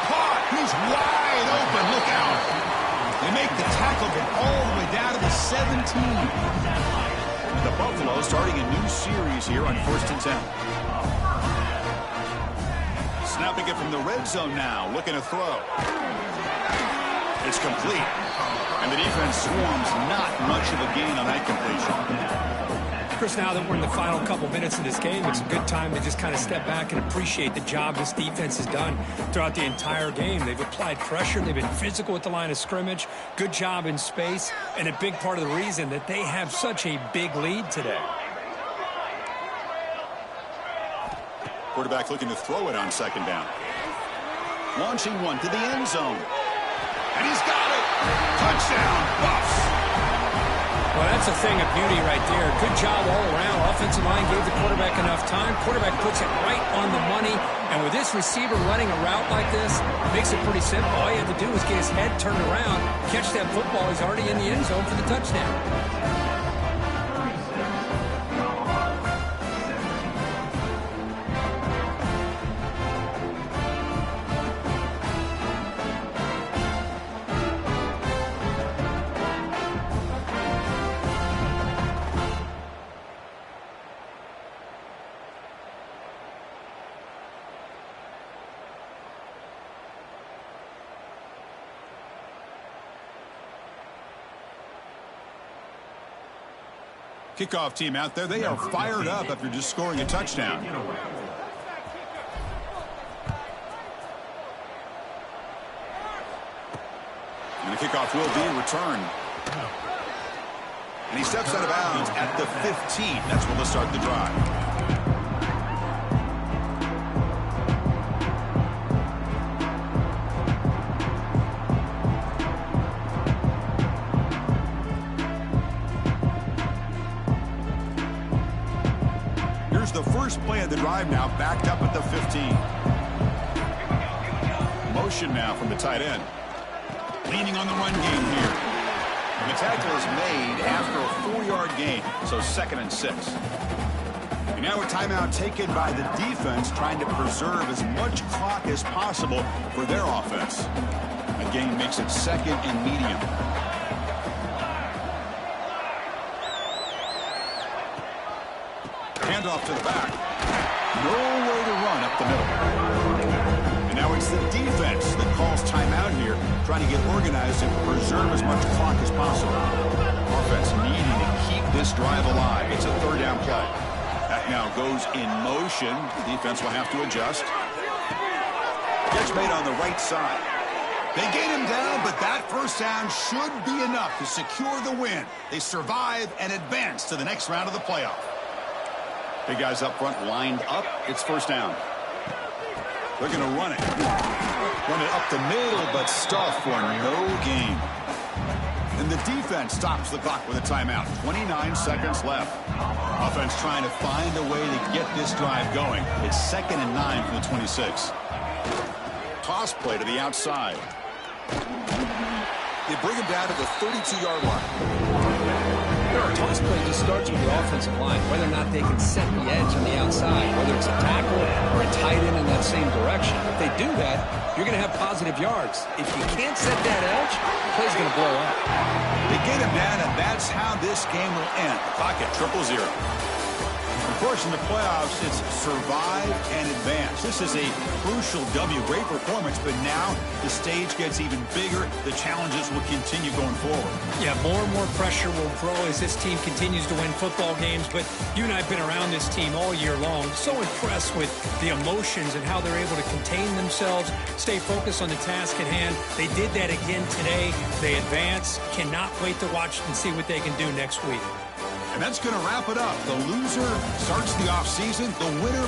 Speaker 1: Caught. He's wide open. Look out. They make the tackle, get all the way down to the 17. And the Buffalo starting a new series here on 1st and 10. Snapping it from the red zone now, looking to throw. It's complete. And the defense swarms, not much of a gain on that completion.
Speaker 2: Chris, now that we're in the final couple minutes of this game, it's a good time to just kind of step back and appreciate the job this defense has done throughout the entire game. They've applied pressure. They've been physical at the line of scrimmage. Good job in space. And a big part of the reason that they have such a big lead today.
Speaker 1: Quarterback looking to throw it on 2nd down. Launching one to the end zone. And he's got it. Touchdown, Buffs.
Speaker 2: Well, that's a thing of beauty right there. Good job all around. Offensive line gave the quarterback enough time. Quarterback puts it right on the money. And with this receiver running a route like this, makes it pretty simple. All you have to do is get his head turned around, catch that football. He's already in the end zone for the touchdown.
Speaker 1: Kickoff team out there. They are fired up after just scoring a touchdown. And the kickoff will be returned. And he steps out of bounds at the 15. That's where they'll start the drive. The first play of the drive now backed up at the 15. Motion now from the tight end. Leaning on the run game here. And the tackle is made after a 4-yard gain, so 2nd and 6. And now a timeout taken by the defense trying to preserve as much clock as possible for their offense. The game makes it 2nd and medium. off to the back. Nowhere to run up the middle. And now it's the defense that calls timeout here, trying to get organized and preserve as much clock as possible. Offense needing to keep this drive alive. It's a third down play. That now goes in motion. The defense will have to adjust. Catch made on the right side. They gain him down, but that first down should be enough to secure the win. They survive and advance to the next round of the playoff. Big guys up front lined up. It's first down. They're going to run it. Run it up the middle, but stuff for no gain. And the defense stops the clock with a timeout. 29 seconds left. Offense trying to find a way to get this drive going. It's 2nd and 9 from the 26. Toss play to the outside. They bring him down to the 32-yard line.
Speaker 2: A toss play just starts with the offensive line, whether or not they can set the edge on the outside, whether it's a tackle or a tight end in that same direction. If they do that, you're going to have positive yards. If you can't set that edge, the play's going to blow up.
Speaker 1: They get him down, and that's how this game will end. The clock at 0-0. Of course, in the playoffs, it's survive and advance. This is a crucial W. Great performance, but now the stage gets even bigger. The challenges will continue going forward.
Speaker 4: Yeah, more and more pressure will grow as this team continues to win football games. But you and I have been around this team all year long. So impressed with the emotions and how they're able to contain themselves, stay focused on the task at hand. They did that again today. They advance. Cannot wait to watch and see what they can do next week.
Speaker 1: And that's going to wrap it up. The loser starts the offseason. The winner